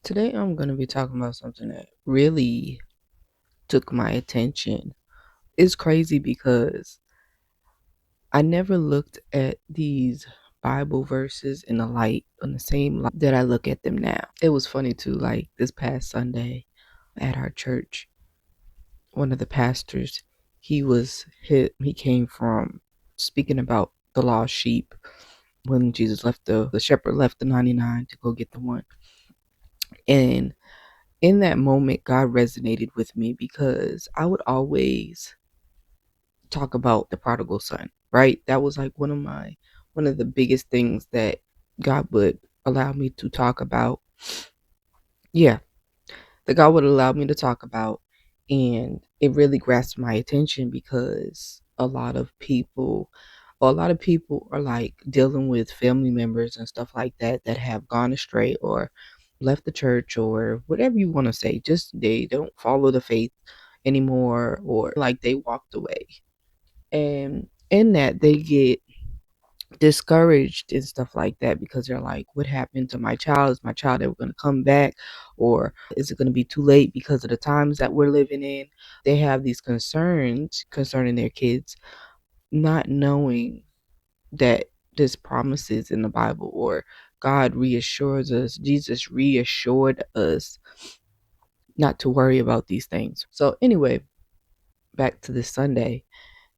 Today I'm going to be talking about something that really took my attention. It's crazy because I never looked at these Bible verses in the same light that I look at them now. It was funny too, like this past Sunday at our church, one of the pastors, he came from speaking about the lost sheep when Jesus left the shepherd left the 99 to go get the one. And in that moment, God resonated with me because I would always talk about the prodigal son, right? That was like one of the biggest things that God would allow me to talk about. Yeah, that God would allow me to talk about. And it really grasped my attention because a lot of people are like dealing with family members and stuff like that that have gone astray or left the church or whatever you want to say. Just they don't follow the faith anymore or like they walked away. And in that they get discouraged and stuff like that because they're like, what happened to my child? Is my child ever going to come back? Or is it going to be too late because of the times that we're living in? They have these concerns concerning their kids, not knowing that there's promises in the Bible or God reassures us, Jesus reassured us not to worry about these things. So anyway, back to this Sunday,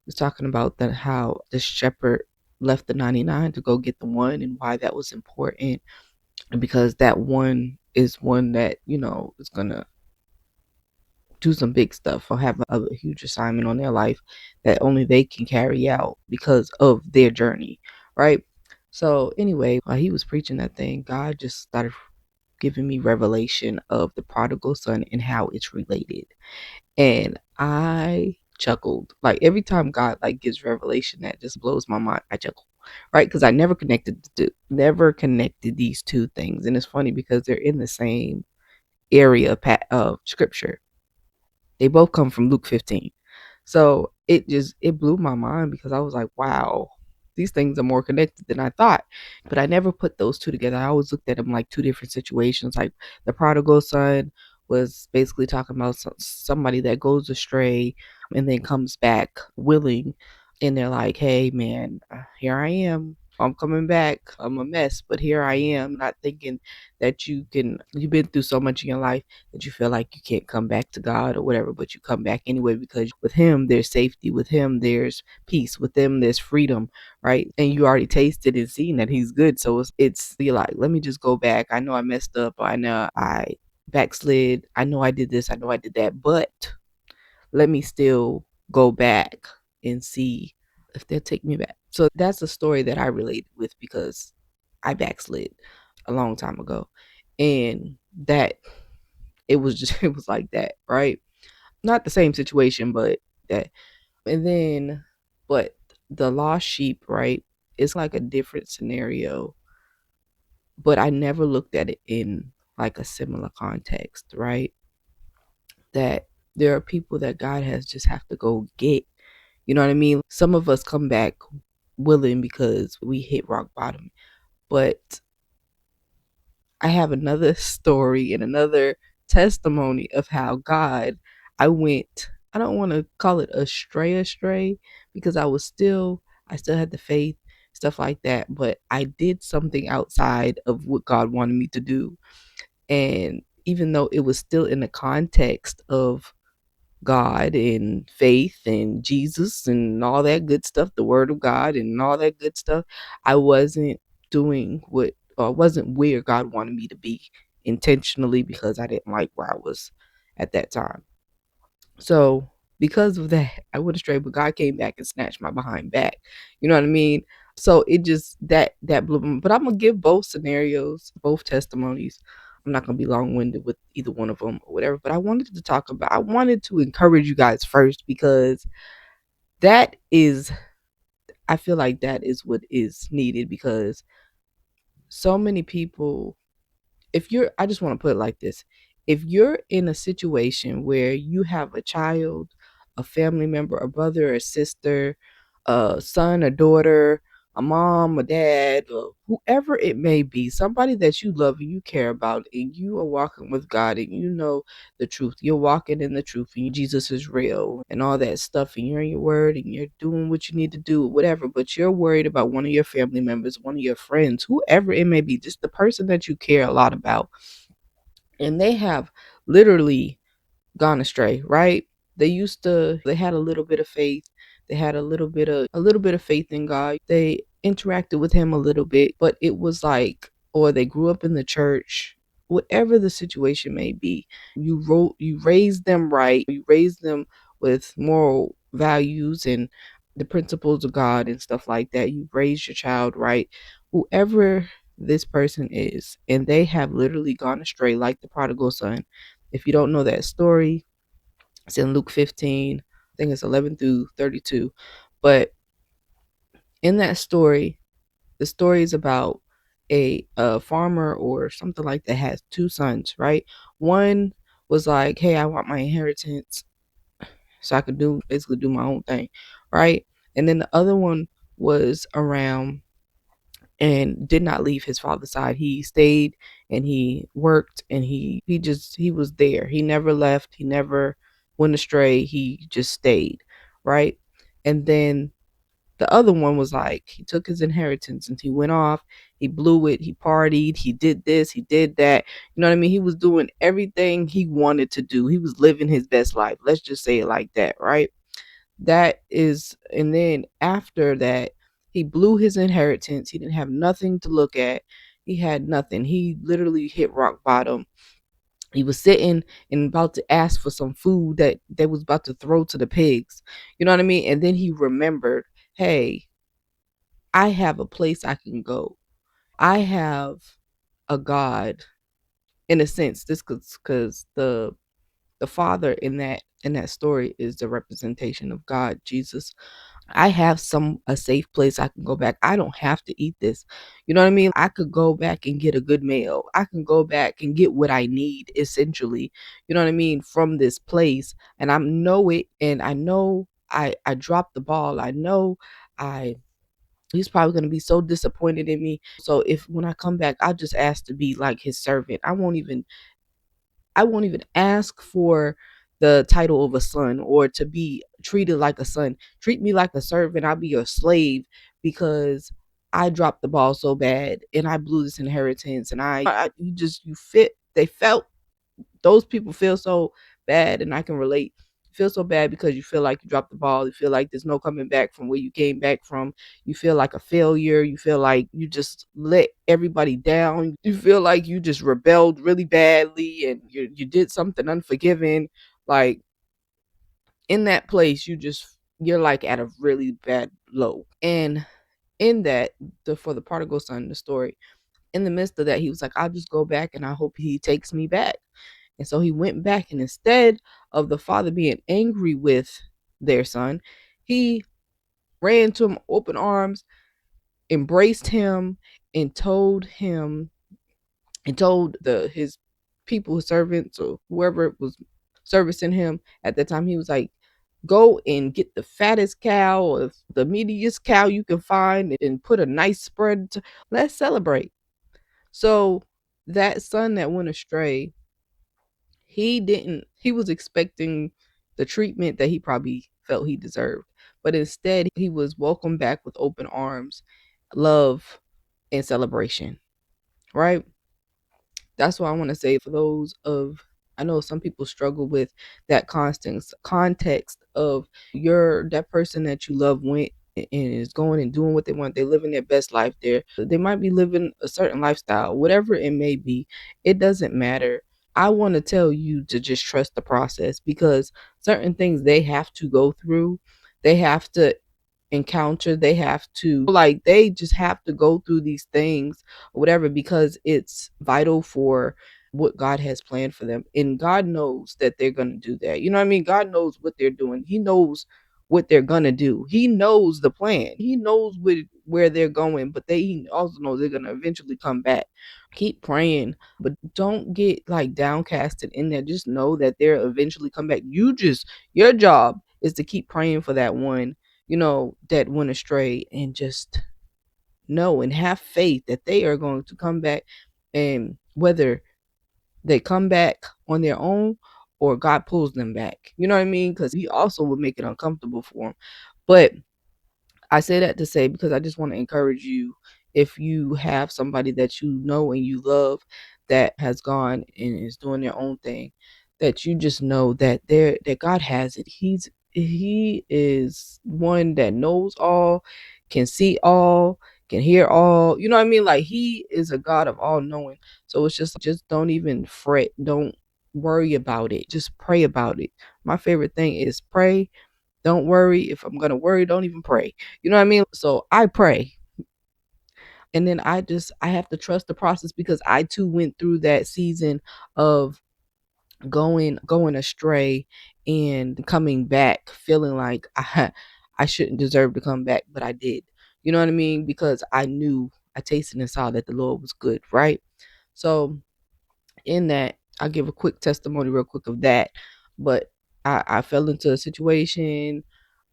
was talking about that how the shepherd left the 99 to go get the one and why that was important. And because that one is one that, is going to do some big stuff or have a huge assignment on their life that only they can carry out because of their journey, right? So anyway, while he was preaching that thing, God just started giving me revelation of the prodigal son and how it's related. And I chuckled. Like every time God like gives revelation that just blows my mind, I chuckle. Right? Because I never connected these two things. And it's funny because they're in the same area of scripture. They both come from Luke 15. So it blew my mind because I was like, wow, these things are more connected than I thought. But I never put those two together. I always looked at them like two different situations. Like the prodigal son was basically talking about somebody that goes astray and then comes back willing. And they're like, hey, man, here I am. I'm coming back. I'm a mess, but here I am, not thinking that you've been through so much in your life that you feel like you can't come back to God or whatever, but you come back anyway because with Him there's safety, with Him there's peace, with Him there's freedom, right? And you already tasted and seen that He's good, so it's be like, let me just go back. I know I messed up. I know I backslid. I know I did this. I know I did that, but let me still go back and see if they'll take me back. So that's a story that I related with because I backslid a long time ago, and that it was just it was like that, right? Not the same situation, but that. And then, but the lost sheep, right? It's like a different scenario, but I never looked at it in like a similar context, right? That there are people that God has just have to go get. You know what I mean? Some of us come back willing because we hit rock bottom, but I have another story and another testimony of how I went, I don't want to call it astray, because I still had the faith, stuff like that, but I did something outside of what God wanted me to do. And even though it was still in the context of God and faith and Jesus and all that good stuff, the word of God and all that good stuff, I wasn't doing what or wasn't where God wanted me to be intentionally because I didn't like where I was at that time. So because of that, I went astray, but God came back and snatched my behind back. You know what I mean? So it just that blew me. But I'm gonna give both scenarios, both testimonies. I'm not gonna be long winded with either one of them or whatever. But I wanted to encourage you guys first because that is, I feel like that is what is needed because so many people, I just want to put it like this. If you're in a situation where you have a child, a family member, a brother, a sister, a son, a daughter, a mom, a dad, or whoever it may be, somebody that you love and you care about, and you are walking with God and you know the truth. You're walking in the truth and Jesus is real and all that stuff, and you're in your word and you're doing what you need to do, whatever, but you're worried about one of your family members, one of your friends, whoever it may be, just the person that you care a lot about, and they have literally gone astray, right? They had a little bit of faith. They had a little bit of faith in God. They interacted with him a little bit, but it was like, or they grew up in the church, whatever the situation may be. You raised them right. You raised them with moral values and the principles of God and stuff like that. You raised your child right. Whoever this person is, and they have literally gone astray like the prodigal son. If you don't know that story, it's in Luke 15. I think it's 11 through 32. But in that story, the story is about a farmer or something like that has two sons, right? One was like, "Hey, I want my inheritance so I could do basically do my own thing," right? And then the other one was around and did not leave his father's side. He stayed and he worked and he was there. He never left. He never went astray. He just stayed, right? And then the other one was like he took his inheritance and he went off. He blew it. He partied. He did this. He did that. You know what I mean? He was doing everything he wanted to do. He was living his best life. Let's just say it like that, right? That is, and then after that, he blew his inheritance. He didn't have nothing to look at. He had nothing. He literally hit rock bottom. He was sitting and about to ask for some food that they was about to throw to the pigs. You know what I mean? And then he remembered, hey, I have a place I can go. I have a God in a sense. This because the father in that story is the representation of God, Jesus. I have a safe place I can go back. I don't have to eat this. You know what I mean? I could go back and get a good meal. I can go back and get what I need essentially. You know what I mean? From this place. And I know it, and I know I dropped the ball. I know I he's probably going to be so disappointed in me. So if when I come back, I'll just ask to be like his servant. I won't even ask for the title of a son or to be treated like a son. Treat me like a servant. I'll be your slave because I dropped the ball so bad and I blew this inheritance and you fit. They felt those people feel so bad, and I can relate. You feel so bad because you feel like you dropped the ball. You feel like there's no coming back from where you came back from. You feel like a failure. You feel like you just let everybody down. You feel like you just rebelled really badly and you did something unforgiving. Like in that place, you're like at a really bad low. And in that, for the prodigal son, the story, in the midst of that, he was like, I'll just go back and I hope he takes me back. And so he went back, and instead of the father being angry with their son, he ran to him open arms, embraced him, and told the his people, his servants, or whoever was servicing him at that time, he was like, go and get the fattest cow or the meatiest cow you can find and put a nice spread. Let's celebrate. So that son that went astray, he was expecting the treatment that he probably felt he deserved. But instead, he was welcomed back with open arms, love, and celebration, right? That's what I want to say for those of I know some people struggle with that constant context of that person that you love went and is going and doing what they want. They're living their best life there. They might be living a certain lifestyle, whatever it may be. It doesn't matter. I want to tell you to just trust the process because certain things they have to go through, they have to encounter, they just have to go through these things or whatever because it's vital for what God has planned for them. And God knows that they're going to do that. You know what I mean? God knows what they're doing. He knows what they're going to do. He knows the plan. He knows where they're going, but he also knows they're going to eventually come back. Keep praying, but don't get like downcasted in there. Just know that they'll eventually come back. Your job is to keep praying for that one, that went astray and just know and have faith that they are going to come back, and whether they come back on their own or God pulls them back. You know what I mean? Because he also would make it uncomfortable for them. But I say that to say, because I just want to encourage you, if you have somebody that you know and you love that has gone and is doing their own thing, that you just know that God has it. He is one that knows all, can see all, can hear all. You know what I mean? Like, he is a God of all knowing. So it's just don't even fret. Don't worry about it. Just pray about it. My favorite thing is pray, don't worry. If I'm gonna worry, don't even pray. You know what I mean? So I pray. And then I have to trust the process, because I too went through that season of going astray and coming back feeling like I shouldn't deserve to come back, but I did. You know what I mean? Because I tasted and saw that the Lord was good, right? So in that, I'll give a quick testimony real quick of that. But I fell into a situation,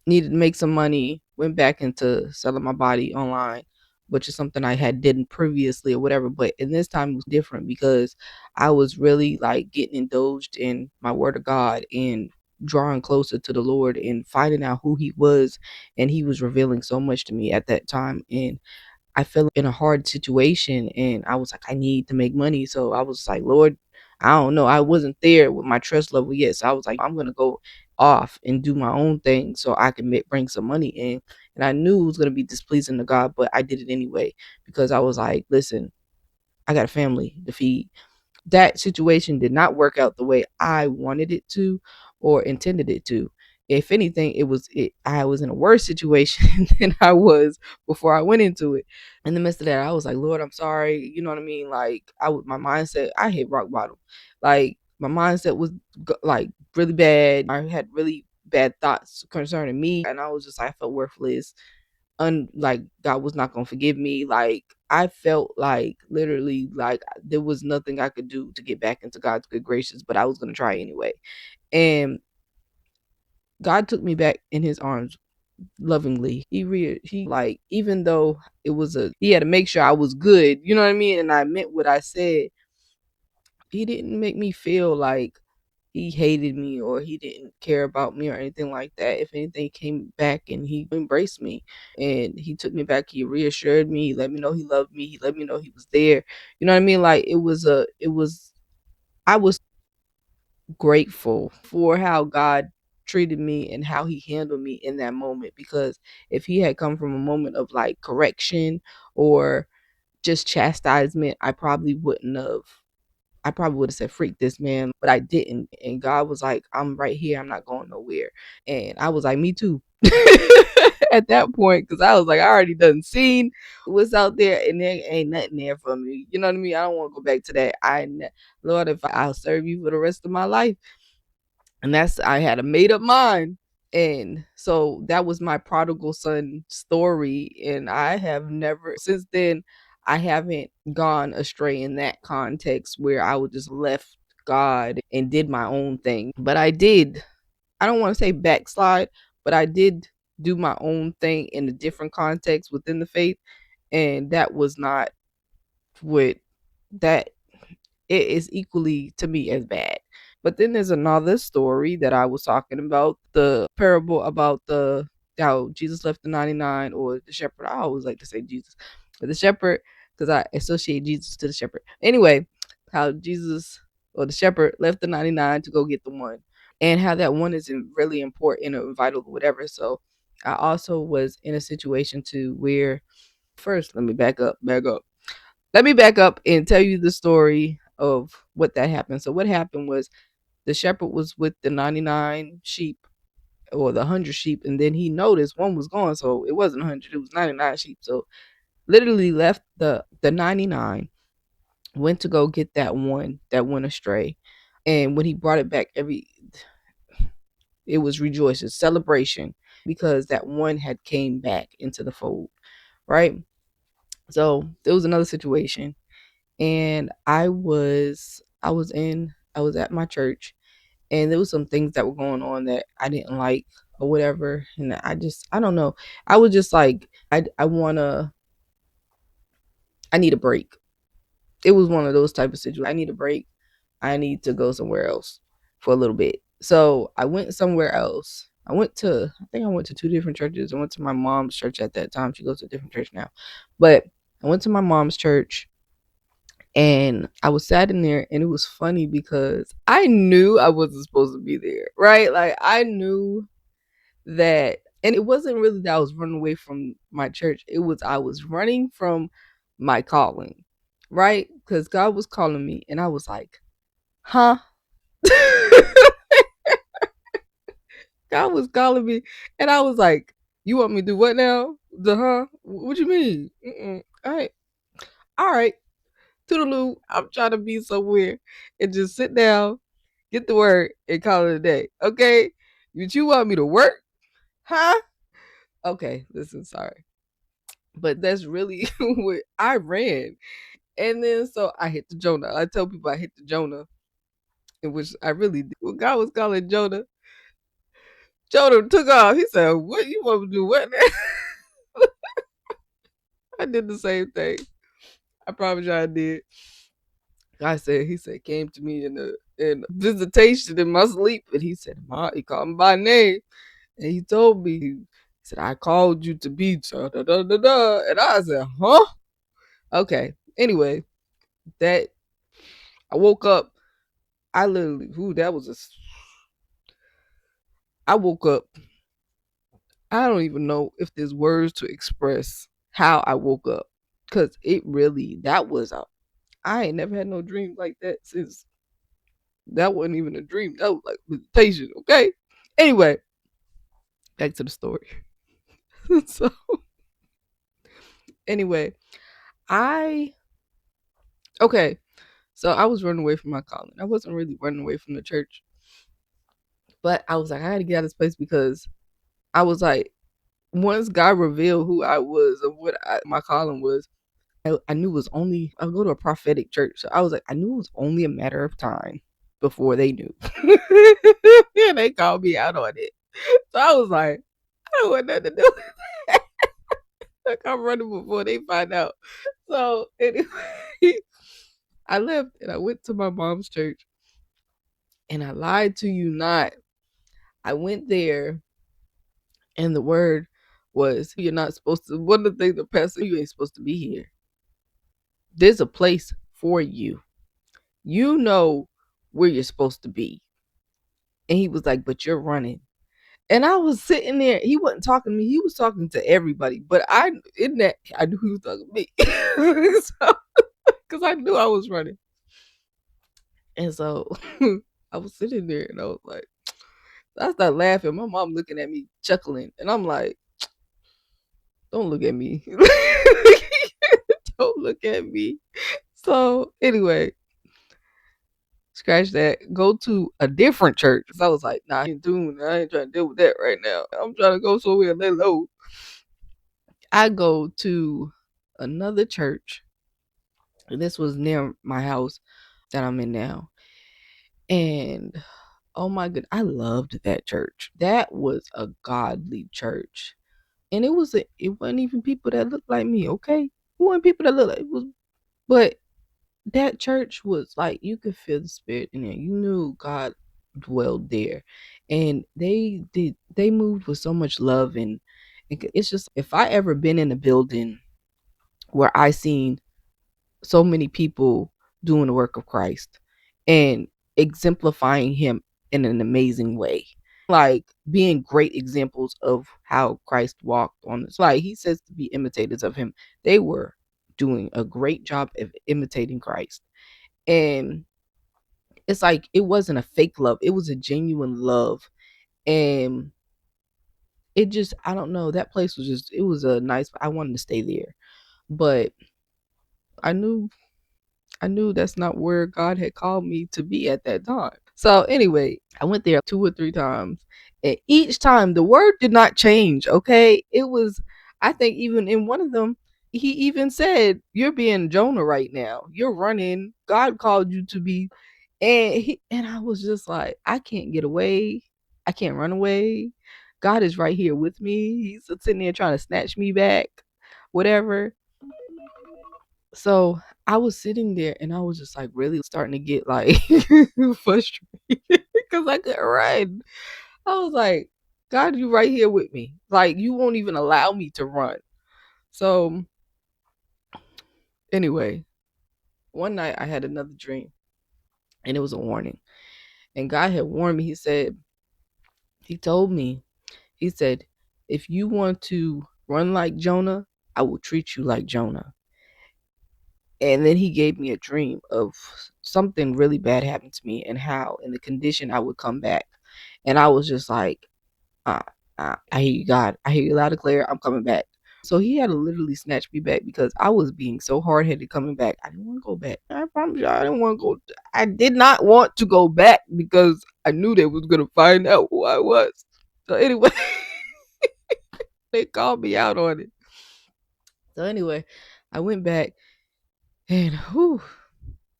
needed to make some money, went back into selling my body online, which is something I had didn't previously or whatever. But in this time it was different, because I was really like getting indulged in my word of God and drawing closer to the Lord and finding out who he was. And he was revealing so much to me at that time. And I fell in a hard situation, and I was like, I need to make money. So I was like, Lord, I don't know. I wasn't there with my trust level yet. So I was like, I'm going to go off and do my own thing so I can bring some money in. And I knew it was going to be displeasing to God, but I did it anyway, because I was like, listen, I got a family to feed. That situation did not work out the way I wanted it to or intended it to. If anything, I was in a worse situation than I was before I went into it. In the midst of that, I was like, Lord, I'm sorry. You know what I mean? Like, my mindset, I hit rock bottom. Like, my mindset was like really bad. I had really bad thoughts concerning me, and I was just like, I felt worthless. Like, God was not gonna forgive me. Like, I felt like literally like there was nothing I could do to get back into God's good graces, but I was gonna try anyway. And God took me back in His arms lovingly. He like, even though he had to make sure I was good, you know what I mean, and I meant what I said. He didn't make me feel like he hated me or he didn't care about me or anything like that. If anything, he came back and he embraced me and he took me back. He reassured me. He let me know he loved me. He let me know he was there. You know what I mean? Like, I was grateful for how God treated me and how he handled me in that moment, because if he had come from a moment of like correction or just chastisement, I probably would have said, freak this man, but I didn't. And God was like, I'm right here. I'm not going nowhere. And I was like, me too. At that point, because I was like, I already done seen what's out there, and there ain't nothing there for me. You know what I mean? I don't want to go back to that. Lord, if I'll serve you for the rest of my life. And I had a made up mind. And so that was my prodigal son story. And I have never, since then, I haven't gone astray in that context where I would just left God and did my own thing. But I don't want to say backslide, but I did do my own thing in a different context within the faith. And that was not what that it is equally to me as bad. But then there's another story that I was talking about, the parable about the how Jesus left the 99, or the shepherd. I always like to say Jesus, but the shepherd, because I associate Jesus to the shepherd. Anyway, how Jesus or the shepherd left the 99 to go get the one, and how that one is really important or vital or whatever. So I also was in a situation too where, first, let me back up and tell you the story of what that happened. So what happened was, the shepherd was with the 99 sheep, or the 100 sheep, and then he noticed one was gone. So it wasn't 100, it was 99 sheep. So literally left the 99, went to go get that one that went astray. And when he brought it back, it was rejoicing, celebration, because that one had came back into the fold, right? So there was another situation, and I was at my church, and there was some things that were going on that I didn't like or whatever, and I don't know. I was just like, I want to I need a break. It was one of those type of situations. I need a break. I need to go somewhere else for a little bit. So I went somewhere else. I think I went to two different churches. I went to my mom's church at that time. She goes to a different church now. But I went to my mom's church and I was sat in there, and it was funny because I knew I wasn't supposed to be there, right? Like I knew that, and it wasn't really that I was running away from my church. It was I was running from my calling, right? Because God was calling me, and I was like, huh? God was calling me, and I was like, "You want me to do what now? The huh? What you mean? Mm-mm. All right, toodaloo. I'm trying to be somewhere and just sit down, get the word, and call it a day. Okay? But you want me to work? Huh? Okay. Listen, sorry, but that's really what I ran, and then so I hit the Jonah. I tell people I hit the Jonah, in which I really did. When God was calling Jonah, Jonah took off. He said, "What you want me to do? What?" I did the same thing. I promise you I did. God said, he said, came to me in visitation in my sleep, and he said, Ma, he called me by name, and he told me, he said, I called you to be da da da da da, and I said, huh? Okay. Anyway, that I woke up. I literally, who that was a. I woke up. I don't even know if there's words to express how I woke up, cause it really that was a. I ain't never had no dream like that since. That wasn't even a dream. That was like meditation. Okay. Anyway, back to the story. So anyway, I okay. So I was running away from my calling. I wasn't really running away from the church, but I was like, I had to get out of this place because I was like, once God revealed who I was and my calling was, I knew it was only I go to a prophetic church. So I was like, I knew it was only a matter of time before they knew. And they called me out on it. So I was like, I don't want nothing to do with it. Like I'm running before they find out. So anyway, I left and I went to my mom's church, and I lied to you not. I went there, and the word was, you're not supposed to. One of the things the pastor, you ain't supposed to be here. There's a place for you. You know where you're supposed to be. And he was like, but you're running. And I was sitting there. He wasn't talking to me. He was talking to everybody. But I knew he was talking to me. So, because I knew I was running. And so I was sitting there, and I was like, I started laughing. My mom looking at me, chuckling. And I'm like, don't look at me. Don't look at me. So anyway, scratch that. Go to a different church. So I was like, nah, I ain't trying to deal with that right now. I'm trying to go somewhere and lay low. I go to another church, and this was near my house that I'm in now. And oh my goodness, I loved that church. That was a godly church. And it wasn't even people that looked like me, okay? It wasn't people that looked like it was, but that church was like you could feel the spirit in there. You knew God dwelled there. And they moved with so much love, and it's just if I ever been in a building where I seen so many people doing the work of Christ and exemplifying him in an amazing way. Like being great examples of how Christ walked on this. Like he says to be imitators of him. They were doing a great job of imitating Christ. And it's like it wasn't a fake love. It was a genuine love. And it just I don't know, that place was just it was a nice I wanted to stay there. But I knew I knew that's not where God had called me to be at that time. So anyway, I went there 2 or 3 times, and each time the word did not change. Okay, it was. I think even in one of them, he even said, "You're being Jonah right now. You're running. God called you to be." And I was just like, I can't get away. I can't run away. God is right here with me. He's sitting there trying to snatch me back, whatever. So I was sitting there and I was just like really starting to get like frustrated because I couldn't run. I was like, God, you right here with me. Like, you won't even allow me to run. So anyway, one night I had another dream and it was a warning. And God had warned me. He told me, he said, if you want to run like Jonah, I will treat you like Jonah. And then he gave me a dream of something really bad happened to me and how in the condition I would come back. And I was just like, uh, I hear you, God. I hear you loud and clear. I'm coming back. So he had to literally snatch me back because I was being so hard headed coming back. I didn't want to go back. I promise you, I didn't want to go. I did not want to go back because I knew they was gonna find out who I was. So anyway, they called me out on it. So anyway, I went back and whew,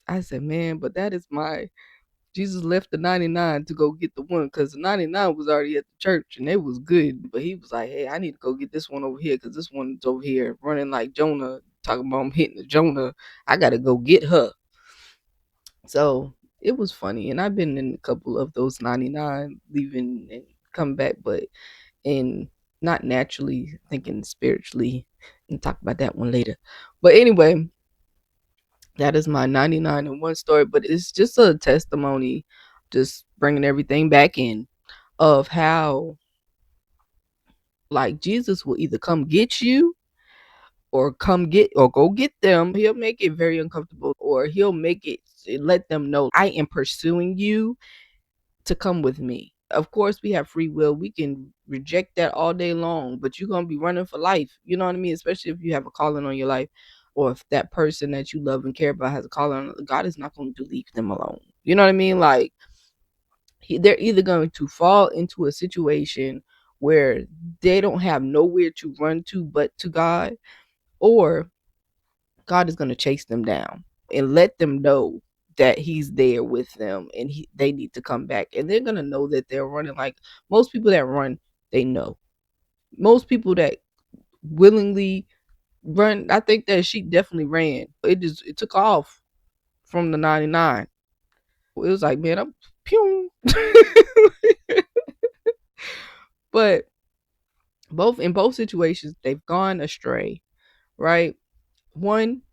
I said, man, but that is my Jesus left the 99 to go get the one because the 99 was already at the church and it was good. But he was like, hey, I need to go get this one over here because this one's over here running like Jonah, talking about I'm hitting the Jonah. I got to go get her. So it was funny. And I've been in a couple of those 99 leaving and come back, but in not naturally thinking spiritually and talk about that one later. But anyway, that is my 99 and one story, but it's just a testimony, just bringing everything back in of how like Jesus will either come get you or come get or go get them. He'll make it very uncomfortable or he'll make it let them know I am pursuing you to come with me. Of course, we have free will. We can reject that all day long, but you're going to be running for life. You know what I mean? Especially if you have a calling on your life or if that person that you love and care about has a calling on, God is not going to leave them alone. You know what I mean? Like, they're either going to fall into a situation where they don't have nowhere to run to but to God, or God is going to chase them down and let them know that he's there with them and they need to come back. And they're going to know that they're running. Like most people that run, they know. Most people that willingly run, I think that she definitely ran. It took off from the 99. It was like, man, I'm pew. But both situations, they've gone astray, right? One,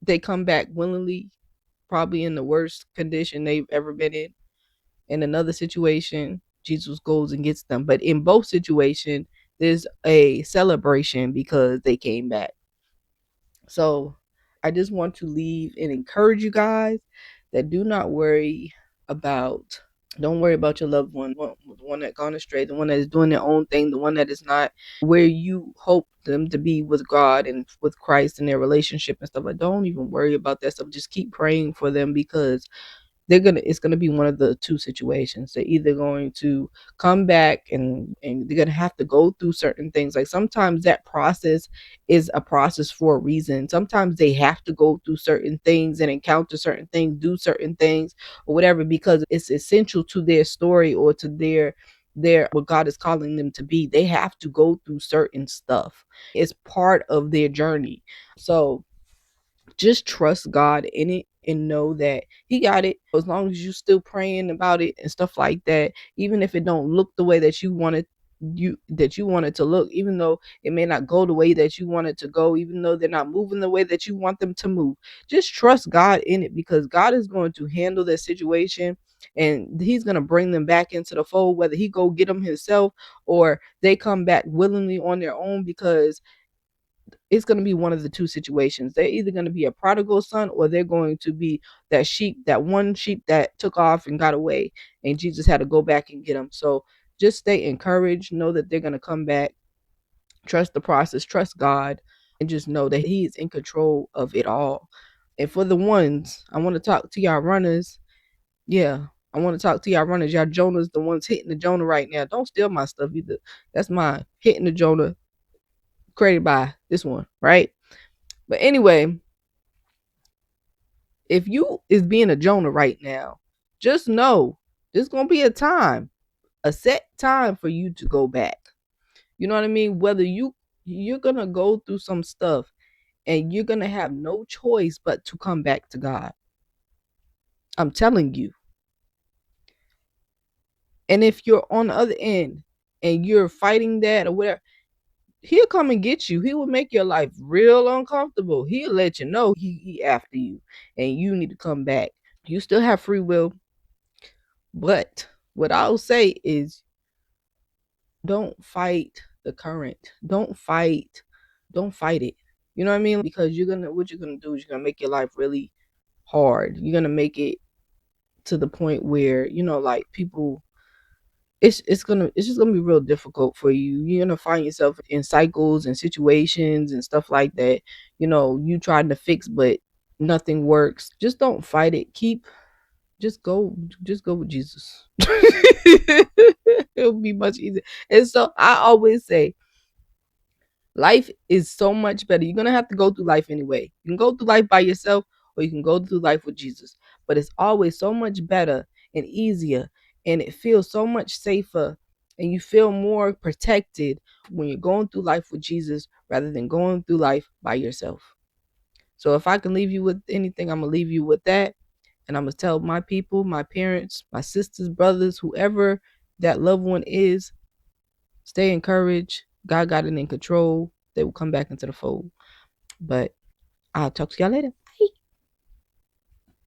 they come back willingly, probably in the worst condition they've ever been in. In another situation, Jesus goes and gets them. But in both situations, there's a celebration because they came back. So I just want to leave and encourage you guys that do not worry about don't worry about your loved one, the one that gone astray, the one that is doing their own thing, the one that is not where you hope them to be with God and with Christ in their relationship and stuff. Like, don't even worry about that stuff. Just keep praying for them because it's gonna be one of the two situations. They're either going to come back and they're gonna have to go through certain things. Like sometimes that process is a process for a reason. Sometimes they have to go through certain things and encounter certain things, do certain things or whatever, because it's essential to their story or to their what God is calling them to be. They have to go through certain stuff. It's part of their journey. So just trust God in it and know that he got it. As long as you still praying about it and stuff like that, even if it don't look the way that you want it to look, even though it may not go the way that you want it to go, even though they're not moving the way that you want them to move, just trust God in it because God is going to handle that situation and he's going to bring them back into the fold, whether he go get them himself or they come back willingly on their own, because it's going to be one of the two situations. They're either going to be a prodigal son or they're going to be that one sheep that took off and got away and Jesus had to go back and get them. So just stay encouraged, know that they're going to come back, trust the process, trust God, and just know that he is in control of it all. And for the ones, I want to talk to y'all runners. Yeah, I want to talk to y'all runners. Y'all Jonah's the ones hitting the Jonah right now. Don't steal my stuff either. That's mine. Hitting the Jonah, created by this one, right? But anyway, if you is being a Jonah right now, just know there's gonna be a set time for you to go back. You know what I mean? Whether you're gonna go through some stuff and you're going to have no choice but to come back to God. I'm telling you. And if you're on the other end and you're fighting that or whatever, he'll come and get you. He will make your life real uncomfortable. He'll let you know he after you and you need to come back. You still have free will, but what I'll say is don't fight the current. Don't fight it. You know what I mean? Because what you're gonna do is you're gonna make your life really hard. You're gonna make it to the point where, like people, it's just gonna be real difficult for you. You're gonna find yourself in cycles and situations and stuff like that. You trying to fix, but nothing works. Just don't fight it. Just go with Jesus. It'll be much easier. And so I always say, life is so much better. You're gonna have to go through life anyway. You can go through life by yourself, or you can go through life with Jesus. But it's always so much better and easier, and it feels so much safer, and you feel more protected when you're going through life with Jesus rather than going through life by yourself. So if I can leave you with anything, I'm gonna leave you with that. And I'm gonna tell my people, my parents, my sisters, brothers, whoever that loved one is, stay encouraged. God got it in control. They will come back into the fold. But I'll talk to y'all later.